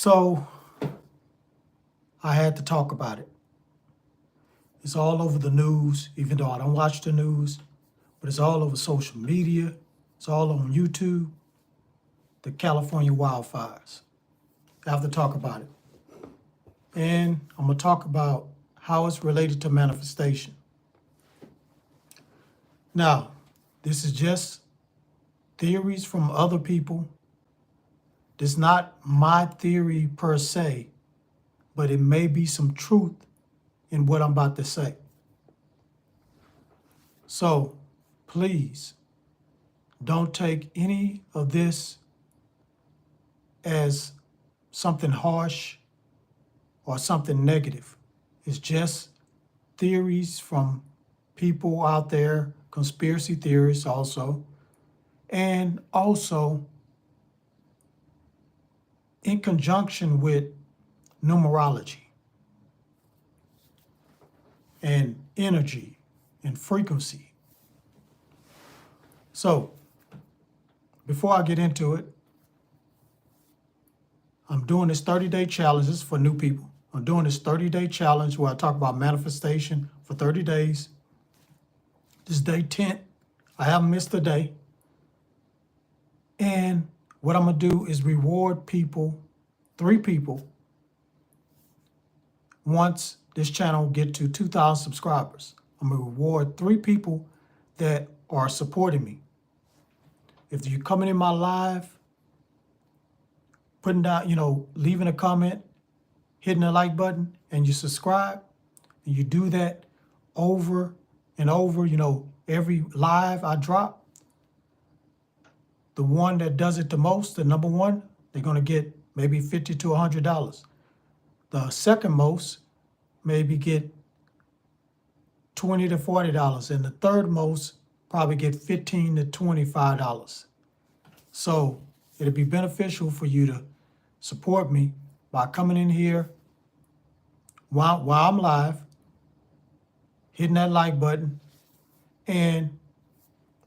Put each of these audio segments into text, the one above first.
So I had to talk about it. It's all over the news, even though I don't watch the news, but it's all over social media. It's all on YouTube. The California wildfires. I have to talk about it. And I'm going to talk about how it's related to manifestation. Now, this is just theories from other people. This is not my theory per se, but it may be some truth in what I'm about to say. So please don't take any of this as something harsh or something negative. It's just theories from people out there, conspiracy theorists also, and also in conjunction with numerology and energy and frequency. So before I get into it, I'm doing this 30-day challenge. This is for new people. I'm doing this 30-day challenge where I talk about manifestation for 30 days. This is day 10. I haven't missed a day. And what I'm going to do is reward people, 3 people, once this channel get to 2,000 subscribers. I'm going to reward 3 people that are supporting me. If you're coming in my live, putting down, leaving a comment, hitting the like button, and you subscribe, and you do that over and over, every live I drop, the one that does it the most, the number one, they're going to get maybe $50 to $100. The second most maybe get $20 to $40, and the third most probably get $15 to $25. So it'll be beneficial for you to support me by coming in here while I'm live, hitting that like button, and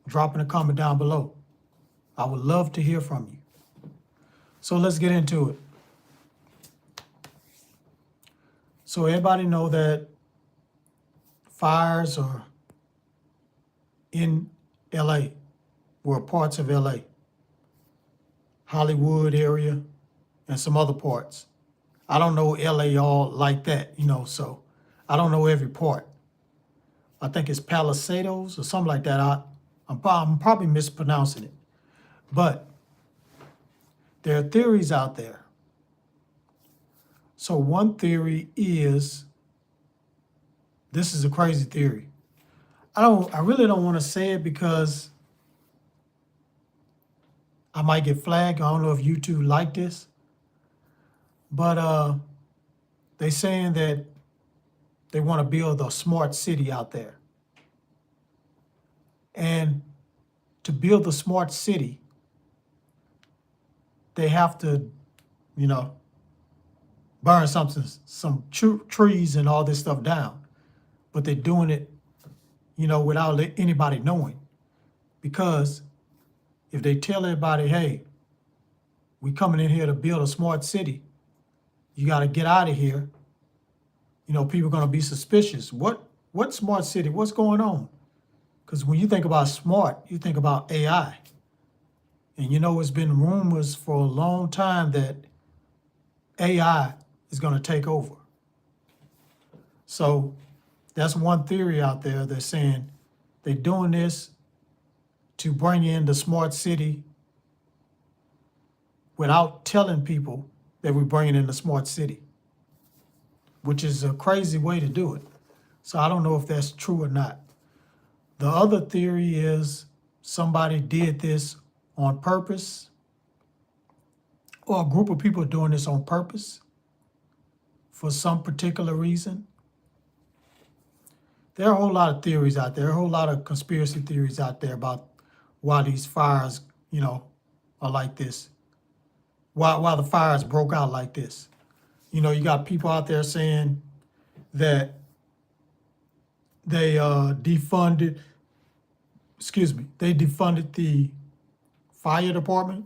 dropping a comment down below. I would love to hear from you. So let's get into it. So everybody know that fires are in LA, or parts of LA, Hollywood area, and some other parts. I don't know LA all like that, so I don't know every part. I think it's Palisados or something like that. I'm probably mispronouncing it. But there are theories out there. So one theory is, this is a crazy theory. I really don't want to say it because I might get flagged. I don't know if YouTube like this. But they saying that they want to build a smart city out there. And to build a smart city, they have to, burn some trees and all this stuff down. But they're doing it, without anybody knowing. Because if they tell everybody, hey, we coming in here to build a smart city, you got to get out of here, people are going to be suspicious. What smart city? What's going on? Because when you think about smart, you think about AI. And it's been rumors for a long time that AI is going to take over. So that's one theory out there. They're saying they're doing this to bring in the smart city without telling people that we're bringing in the smart city, which is a crazy way to do it. So I don't know if that's true or not. The other theory is somebody did this on purpose, or a group of people doing this on purpose for some particular reason. There are a whole lot of theories out there, a whole lot of conspiracy theories out there about why these fires, are like this, why the fires broke out like this. You got people out there saying that they defunded the fire department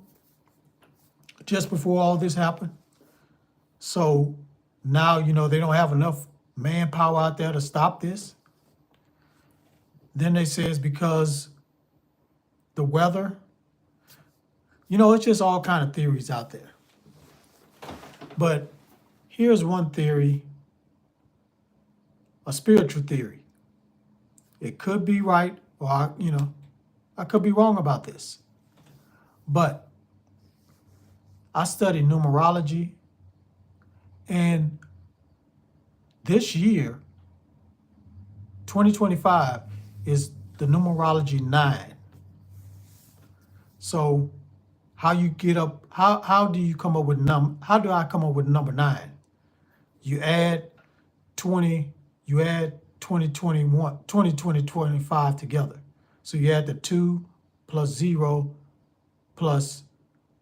just before all this happened. So now, they don't have enough manpower out there to stop this. Then they say it's because the weather. It's just all kind of theories out there. But here's one theory, a spiritual theory. It could be right, or I could be wrong about this. But I study numerology, and this year, 2025, is the numerology 9. So how do you come up with how do I come up with number 9? You add 2025 together. So you add the 2 plus 0 plus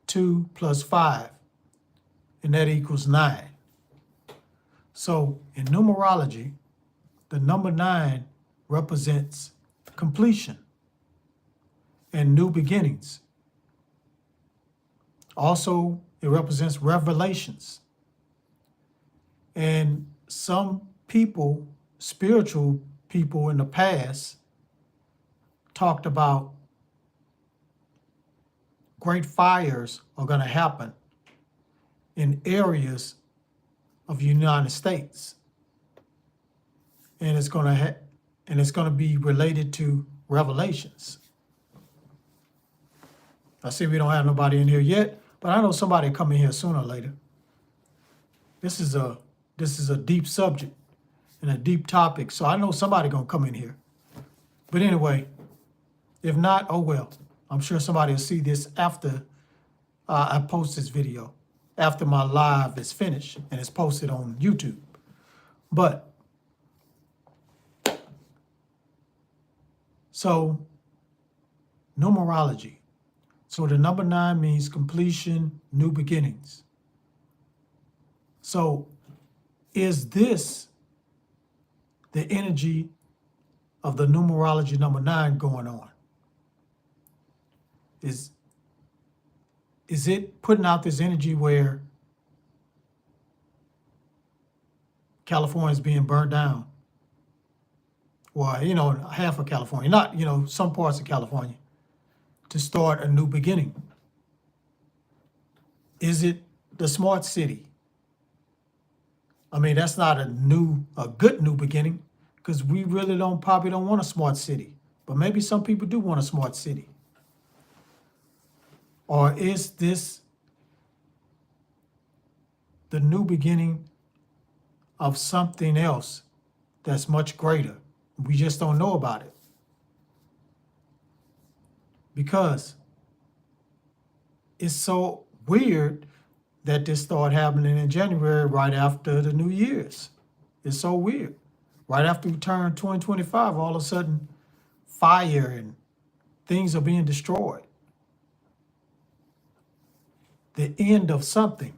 2 plus 5, and that equals 9. So in numerology, the number 9 represents completion and new beginnings. Also, it represents revelations. And some people, spiritual people in the past, talked about great fires are going to happen in areas of the United States. And it's going to be related to revelations. I see we don't have nobody in here yet, but I know somebody will come in here sooner or later. This is a deep subject and a deep topic, so I know somebody gonna come in here. But anyway, if not, oh well. I'm sure somebody will see this after I post this video, after my live is finished and it's posted on YouTube. But so numerology. So the number 9 means completion, new beginnings. So is this the energy of the numerology number 9 going on? Is it putting out this energy where California is being burned down? Or, half of California, not, some parts of California, to start a new beginning? Is it the smart city? I mean, that's not a good new beginning, because we really probably don't want a smart city. But maybe some people do want a smart city. Or is this the new beginning of something else that's much greater? We just don't know about it. Because it's so weird that this started happening in January right after the New Year's. It's so weird. Right after we turn 2025, all of a sudden, fire and things are being destroyed. The end of something.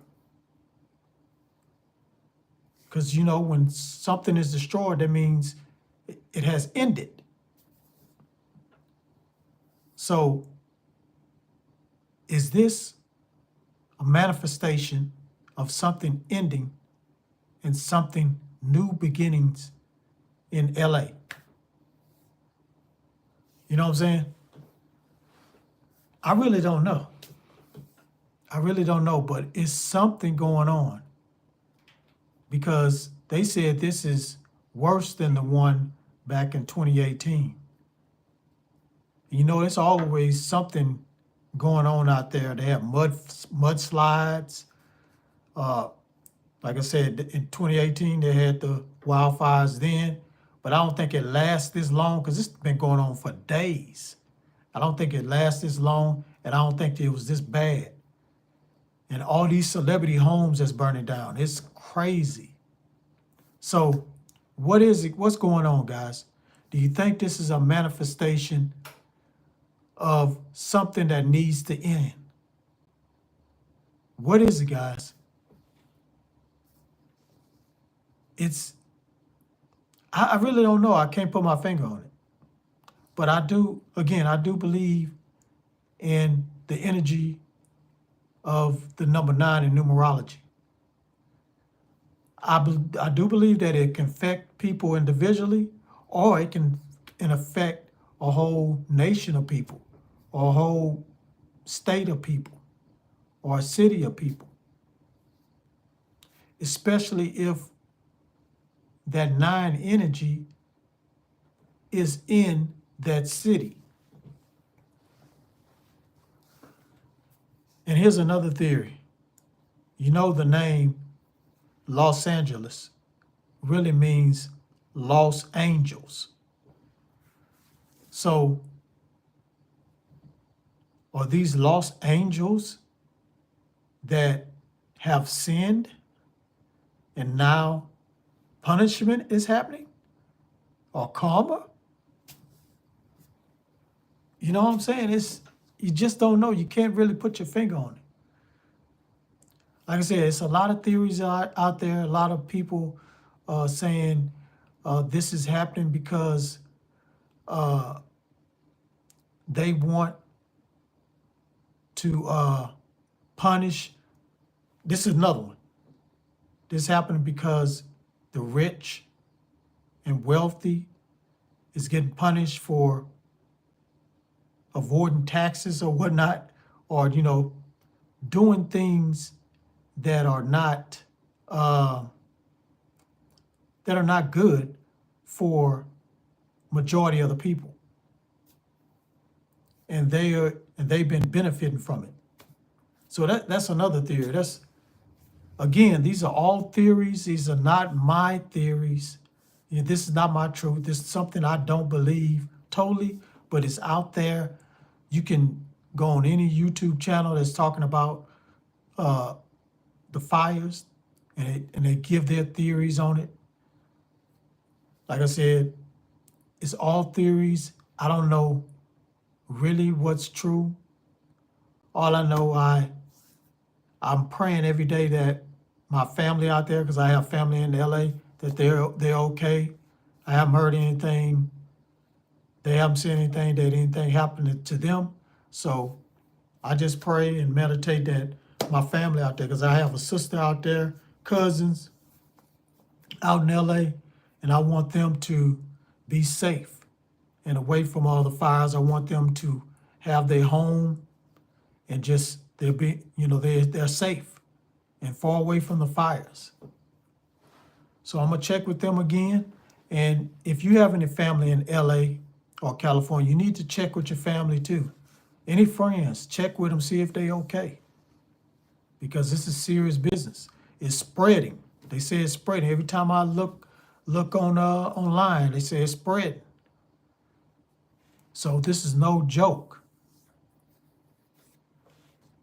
Because, when something is destroyed, that means it has ended. So, is this a manifestation of something ending and something new beginnings in LA? You know what I'm saying? I really don't know. But it's something going on, because they said this is worse than the one back in 2018. It's always something going on out there. They have mudslides. Like I said, in 2018, they had the wildfires then, but I don't think it lasts this long, because it's been going on for days. I don't think it lasts this long, and I don't think it was this bad. And all these celebrity homes that's burning down. It's crazy. So what is it? What's going on, guys? Do you think this is a manifestation of something that needs to end? What is it, guys? I really don't know. I can't put my finger on it. But I do believe in the energy of the number 9 in numerology. I do believe that it can affect people individually, or it can affect a whole nation of people, or a whole state of people, or a city of people, especially if that 9 energy is in that city. And here's another theory. You know, the name Los Angeles really means Los Angels. So, are these lost angels that have sinned and now punishment is happening? Or karma? You know what I'm saying? You just don't know. You can't really put your finger on it. Like I said, it's a lot of theories out there, a lot of people saying this is happening because they want to punish. This is another one. This happening because the rich and wealthy is getting punished for avoiding taxes or whatnot, or doing things that are not good for majority of the people, and they've been benefiting from it. So that's another theory. Again, these are all theories. These are not my theories. This is not my truth. This is something I don't believe totally, but it's out there. You can go on any YouTube channel that's talking about the fires, and they give their theories on it. Like I said, it's all theories. I don't know really what's true. All I know, I'm praying every day that my family out there, because I have family in LA, that they're okay. I haven't heard anything. They haven't seen anything that anything happened to them. So I just pray and meditate that my family out there, because I have a sister out there, cousins out in LA, and I want them to be safe and away from all the fires. I want them to have their home and just they're safe and far away from the fires. So I'm gonna check with them again. And if you have any family in LA or California, you need to check with your family too. Any friends, check with them, see if they okay. Because this is serious business. It's spreading. They say it's spreading. Every time I look on online, they say it's spreading. So this is no joke.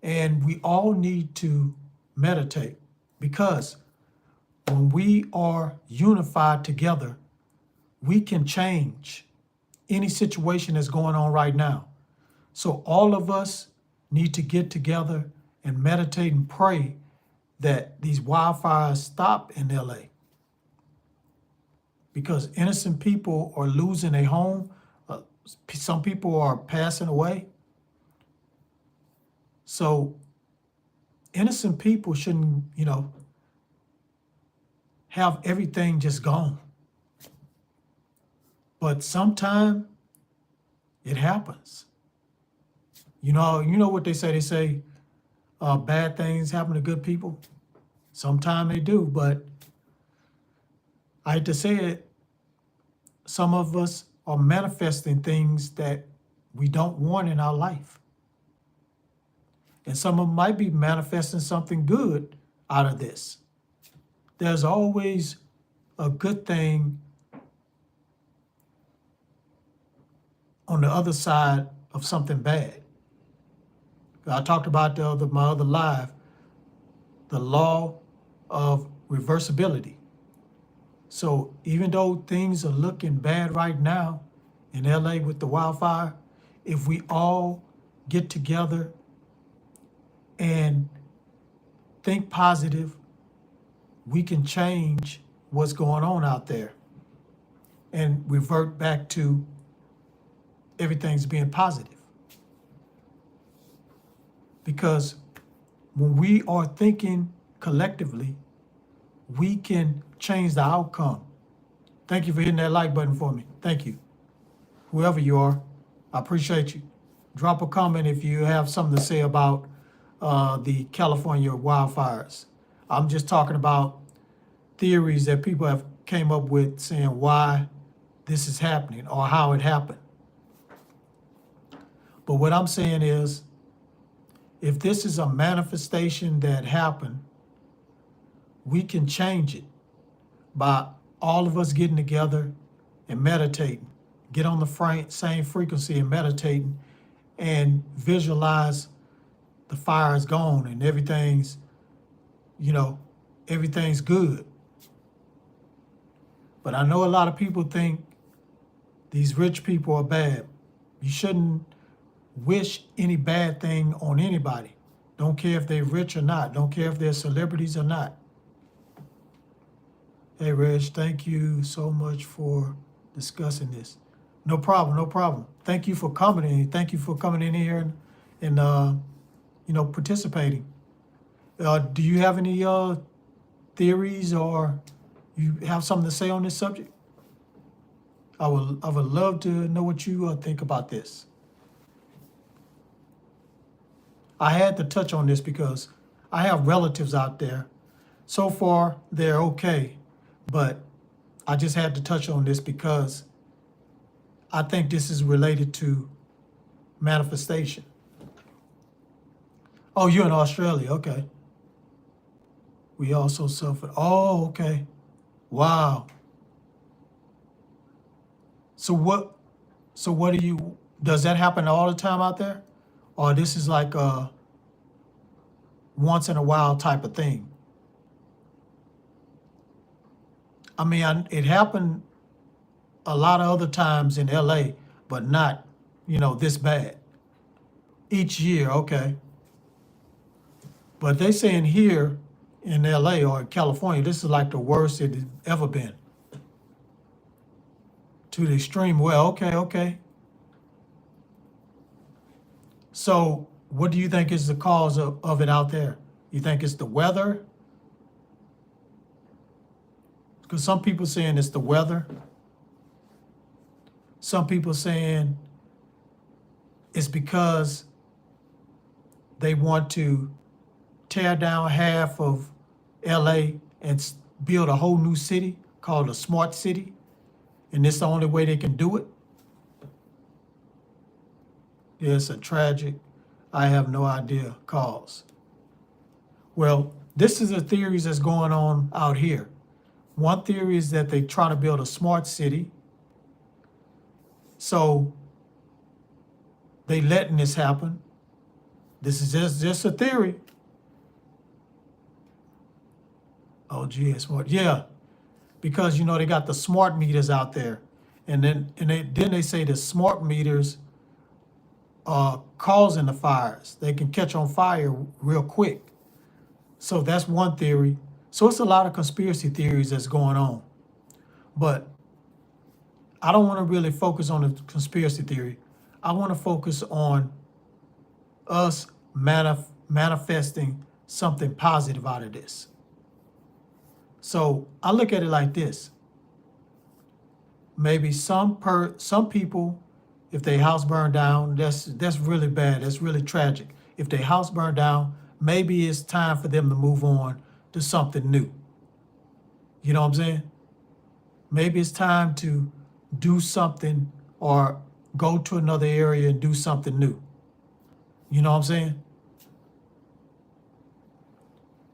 And we all need to meditate, because when we are unified together, we can change any situation that's going on right now. So all of us need to get together and meditate and pray that these wildfires stop in LA, because innocent people are losing their home. Some people are passing away. So innocent people shouldn't, have everything just gone. But sometime it happens. You know what they say? They say bad things happen to good people. Sometimes they do, but I hate to say it, some of us are manifesting things that we don't want in our life. And some of them might be manifesting something good out of this. There's always a good thing on the other side of something bad. I talked about my other live, the law of reversibility. So even though things are looking bad right now in LA with the wildfire, if we all get together and think positive, we can change what's going on out there and revert back to everything's being positive. Because when we are thinking collectively, we can change the outcome. Thank you for hitting that like button for me. Thank you. Whoever you are, I appreciate you. Drop a comment if you have something to say about the California wildfires. I'm just talking about theories that people have came up with saying why this is happening or how it happened. But what I'm saying is, if this is a manifestation that happened, we can change it by all of us getting together and meditating. Get on the same frequency and meditating and visualize the fire is gone and everything's good. But I know a lot of people think these rich people are bad. You shouldn't wish any bad thing on anybody. Don't care if they're rich or not. Don't care if they're celebrities or not. Hey, Reg, thank you so much for discussing this. No problem, no problem. Thank you for coming in. Thank you for coming in here and participating. Do you have any theories or you have something to say on this subject? I would love to know what you think about this. I had to touch on this because I have relatives out there. So far, they're okay, but I just had to touch on this because I think this is related to manifestation. Oh, you're in Australia, okay. We also suffered. Oh, okay. Wow. So what do you, does that happen all the time out there? Or this is like a once in a while type of thing? I mean, it happened a lot of other times in LA, but not, this bad. Each year, okay. But they saying here in LA or in California, this is like the worst it's ever been. To the extreme. Well, okay. So what do you think is the cause of it out there? You think it's the weather? Because some people saying it's the weather. Some people saying it's because they want to tear down half of LA and build a whole new city called a smart city. And it's the only way they can do it. It's a tragic, I have no idea, cause. Well, this is the theories that's going on out here. One theory is that they try to build a smart city. So they letting this happen. This is just a theory. Oh, gee, it's smart. Yeah, because they got the smart meters out there, and then they say the smart meters are causing the fires. They can catch on fire real quick. So that's one theory. So it's a lot of conspiracy theories that's going on, but I don't want to really focus on the conspiracy theory. I want to focus on us manifesting something positive out of this. So I look at it like this. Maybe some people, if their house burned down, that's really bad. That's really tragic. If their house burned down, maybe it's time for them to move on to something new. You know what I'm saying? Maybe it's time to do something or go to another area and do something new. You know what I'm saying?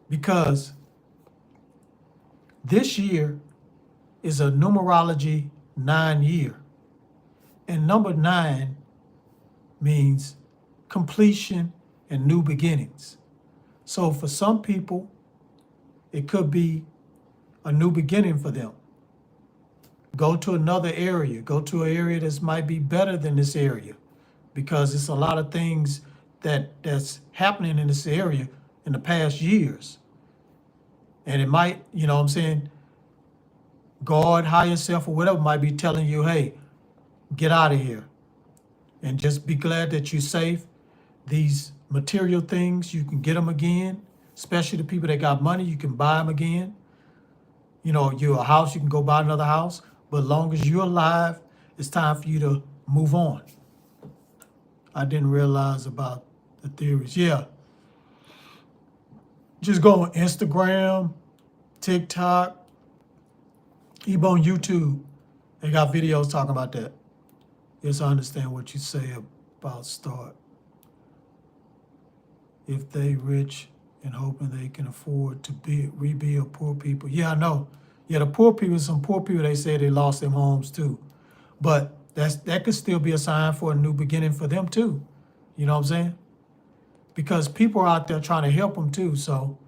Because this year is a numerology 9 year. And number 9 means completion and new beginnings. So for some people, it could be a new beginning for them. Go to another area. Go to an area that might be better than this area, because it's a lot of things that's happening in this area in the past years. And it might, God, higher self, or whatever might be telling you, hey, get out of here. And just be glad that you're safe. These material things, you can get them again, especially the people that got money, you can buy them again. You know, you're a house, you can go buy another house, but as long as you're alive, it's time for you to move on. I didn't realize about the theories. Yeah, just go on Instagram, TikTok, even on YouTube. They got videos talking about that. Yes, I understand what you say about start. If they rich and hoping they can afford to rebuild poor people. Yeah, I know. Yeah, the poor people, some poor people, they say they lost their homes too. But that could still be a sign for a new beginning for them too. You know what I'm saying? Because people are out there trying to help them too. So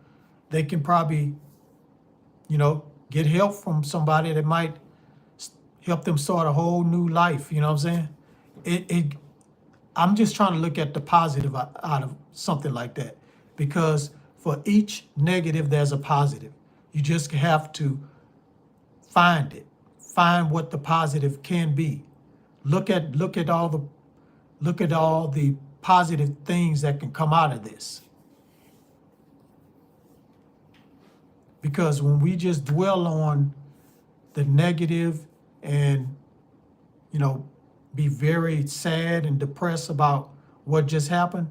they can probably, get help from somebody that might help them start a whole new life. You know what I'm saying? I'm just trying to look at the positive out of something like that, because for each negative, there's a positive. You just have to find it, find what the positive can be. Look at all the positive things that can come out of this. Because when we just dwell on the negative and, be very sad and depressed about what just happened,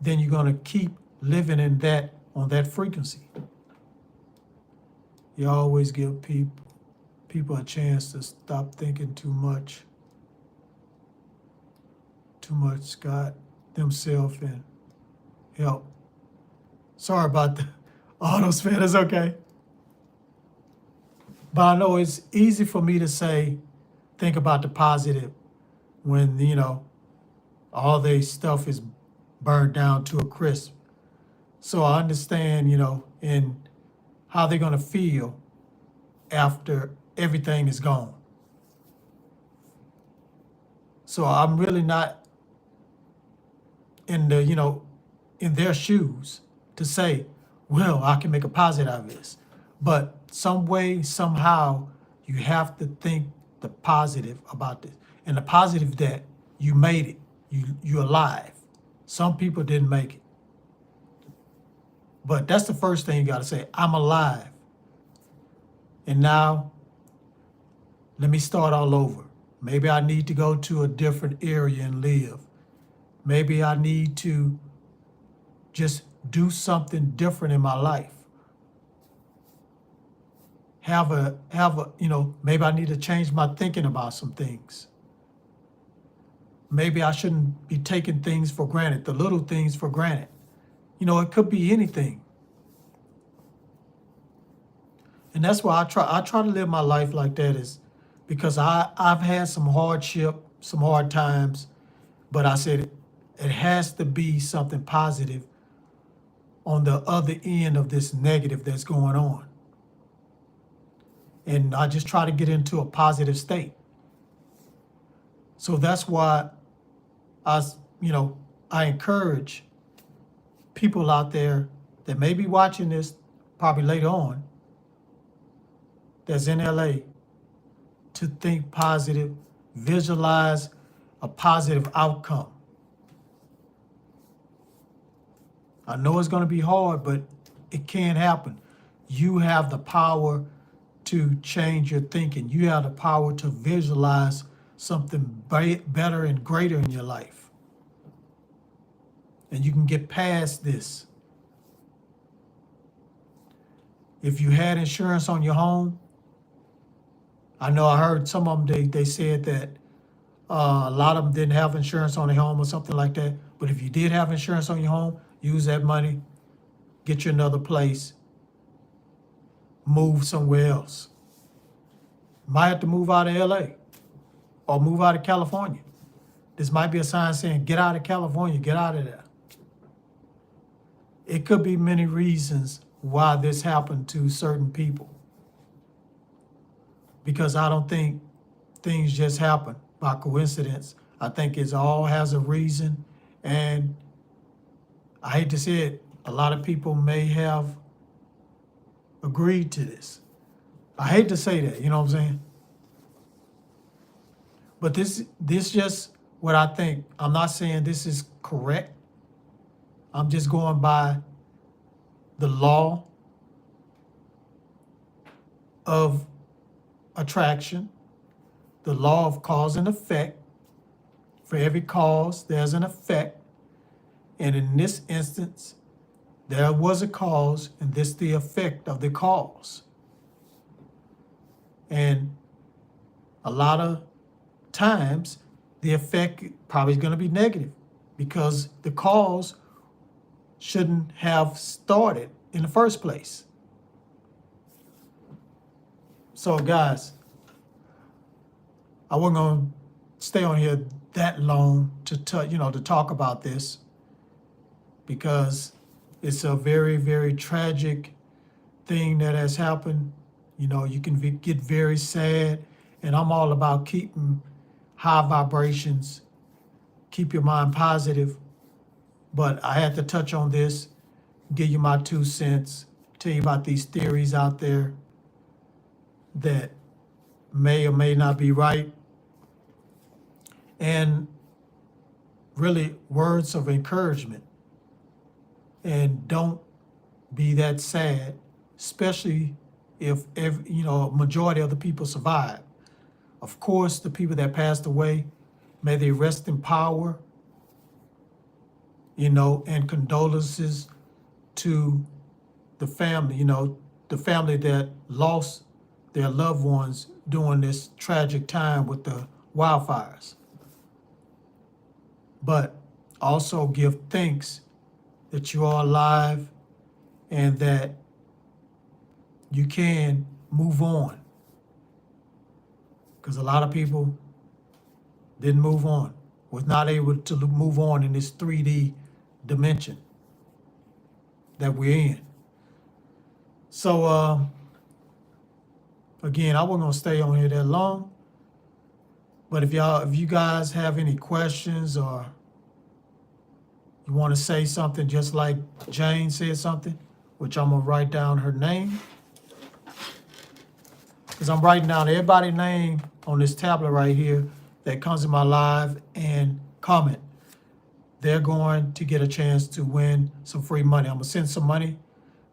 then you're going to keep living on that frequency. You always give people a chance to stop thinking too much Scott, themselves, and help. Sorry about all those feelings, okay? But I know it's easy for me to say, think about the positive when, all their stuff is burned down to a crisp. So I understand, in how they're going to feel after everything is gone. So I'm really not in in their shoes to say, well, I can make a positive out of this. But some way, somehow, you have to think the positive about this. And the positive that you made it, you're alive. Some people didn't make it. But that's the first thing you got to say, I'm alive. And now, let me start all over. Maybe I need to go to a different area and live. Maybe I need to just do something different in my life. Maybe I need to change my thinking about some things. Maybe I shouldn't be taking things for granted, the little things for granted. It could be anything. And that's why I try to live my life like that, is because I've had some hardship, some hard times, but I said it has to be something positive on the other end of this negative that's going on. And I just try to get into a positive state. So that's why I encourage people out there that may be watching this probably later on, that's in LA, to think positive, visualize a positive outcome. I know it's going to be hard, but it can happen. You have the power to change your thinking. You have the power to visualize something better and greater in your life. And you can get past this. If you had insurance on your home, I know I heard some of them, they said that a lot of them didn't have insurance on their home or something like that. But if you did have insurance on your home, use that money, get you another place, move somewhere else. Might have to move out of LA or move out of California. This might be a sign saying, get out of California, get out of there. It could be many reasons why this happened to certain people. Because I don't think things just happen by coincidence. I think it all has a reason. And I hate to say it, a lot of people may have agreed to this. I hate to say that, you know what I'm saying? But this just what I think. I'm not saying this is correct. I'm just going by the law of attraction, the law of cause and effect. For every cause, there's an effect. And in this instance, there was a cause, and this the effect of the cause. And a lot of times, the effect probably is going to be negative because the cause shouldn't have started in the first place. So guys, I wasn't going to stay on here that long to talk about this, because it's a very, very tragic thing that has happened. You can get very sad, and I'm all about keeping high vibrations, keep your mind positive. But I had to touch on this, give you my 2 cents, tell you about these theories out there that may or may not be right, and really words of encouragement. And don't be that sad, especially if a majority of the people survive. Of course, the people that passed away, may they rest in power, and condolences to the family, the family that lost their loved ones during this tragic time with the wildfires. But also give thanks that you are alive and that you can move on. Because a lot of people didn't move on, was not able to move on in this 3D dimension that we're in. So, again, I wasn't going to stay on here that long. But if you guys have any questions, or you want to say something just like Jane said something, which I'm going to write down her name, because I'm writing down everybody's name on this tablet right here that comes in my live and comment. They're going to get a chance to win some free money. I'm going to send some money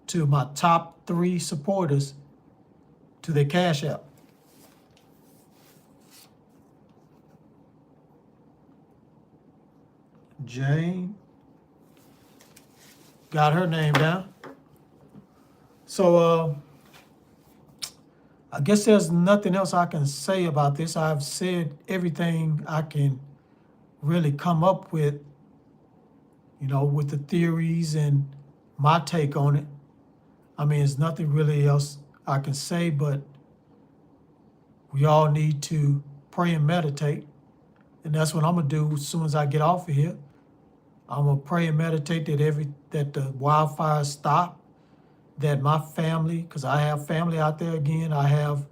to my top 3 supporters to their Cash App. Jane. Got her name down. So, I guess there's nothing else I can say about this. I've said everything I can really come up with, with the theories and my take on it. I mean, there's nothing really else I can say, but we all need to pray and meditate. And that's what I'm going to do as soon as I get off of here. I'm going to pray and meditate that the wildfires stop, that my family, because I have family out there again, I have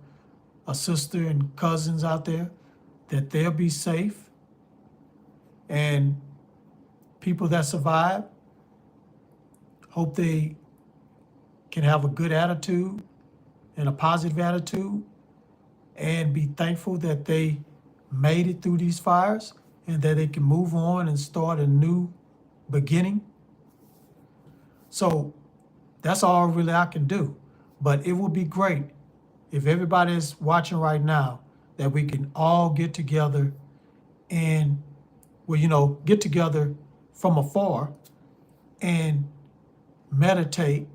a sister and cousins out there, that they'll be safe. And people that survive, hope they can have a good attitude and a positive attitude, and be thankful that they made it through these fires, and that they can move on and start a new beginning. So that's all really I can do. But it would be great if everybody is watching right now, that we can all get together and, get together from afar and meditate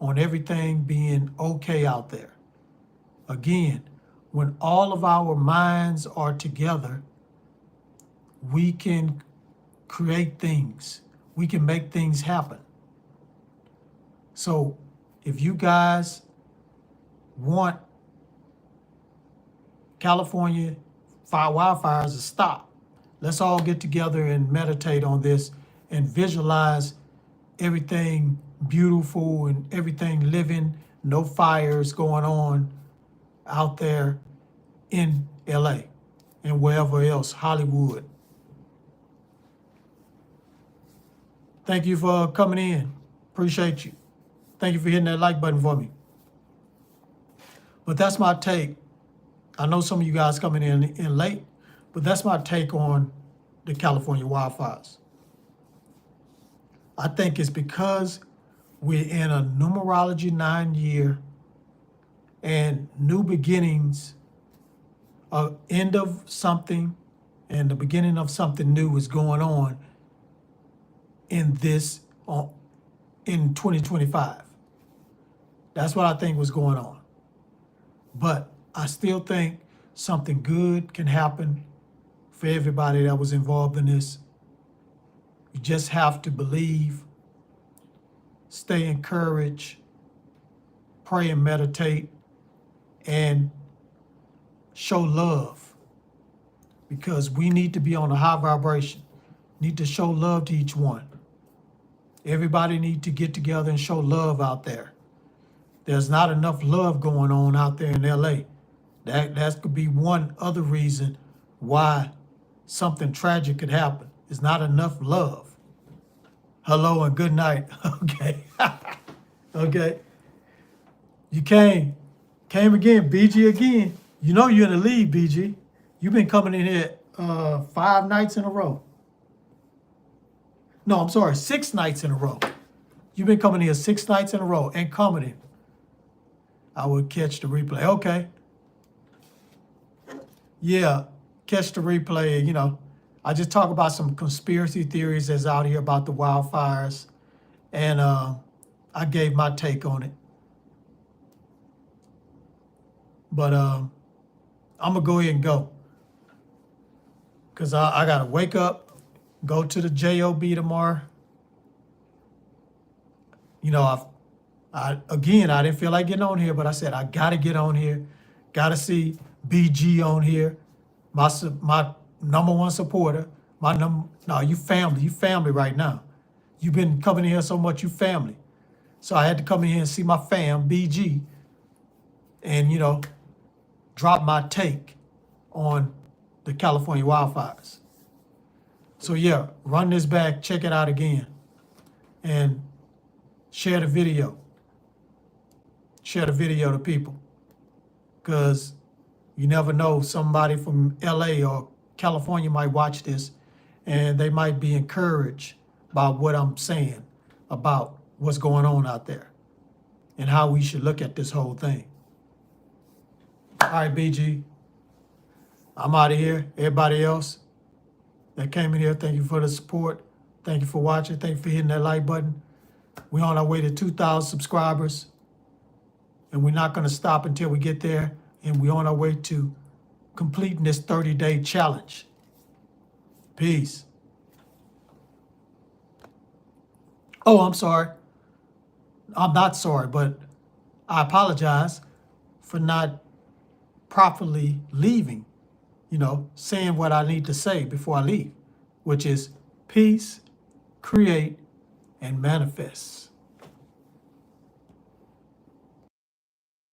on everything being okay out there. Again, when all of our minds are together, we can create things. We can make things happen. So if you guys want California wildfires to stop, let's all get together and meditate on this and visualize everything beautiful and everything living, no fires going on out there in LA and wherever else, Hollywood. Thank you for coming in. Appreciate you. Thank you for hitting that like button for me. But that's my take. I know some of you guys coming in late, but that's my take on the California wildfires. I think it's because we're in a numerology 9 year and new beginnings, end of something and the beginning of something new is going on in this in 2025. That's what I think was going on. But I still think something good can happen for everybody that was involved in this. You just have to believe, stay encouraged, pray and meditate, and show love, because we need to be on a high vibration. Need to show love to each one. Everybody need to get together and show love out there. There's not enough love going on out there in LA. That could be one other reason why something tragic could happen. There's not enough love. Hello and good night. Okay. Okay. You came again, BG again. You know you're in the lead, BG. You've been coming in here 5 nights in a row. No, I'm sorry, 6 nights in a row. You've been coming here 6 nights in a row and commenting. I would catch the replay. Okay. Yeah, catch the replay. You know, I just talk about some conspiracy theories that's out here about the wildfires. And I gave my take on it. But I'm going to go ahead and go. Because I got to wake up, go to the JOB tomorrow. You know, I didn't feel like getting on here, but I said, I got to get on here. Got to see BG on here, my #1 supporter. You family right now. You've been coming in here so much, you family. So I had to come in here and see my fam, BG, and, you know, drop my take on the California wildfires. So yeah, run this back, check it out again, and share the video. Share the video to people, because you never know, somebody from LA or California might watch this and they might be encouraged by what I'm saying about what's going on out there and how we should look at this whole thing. All right, BG, I'm out of here. Everybody else that came in here, thank you for the support. Thank you for watching. Thank you for hitting that like button. We're on our way to 2,000 subscribers, and we're not going to stop until we get there. And we're on our way to completing this 30-day challenge. Peace. Oh, I'm sorry. I'm not sorry, but I apologize for not properly leaving, you know, saying what I need to say before I leave, which is peace, create, and manifest.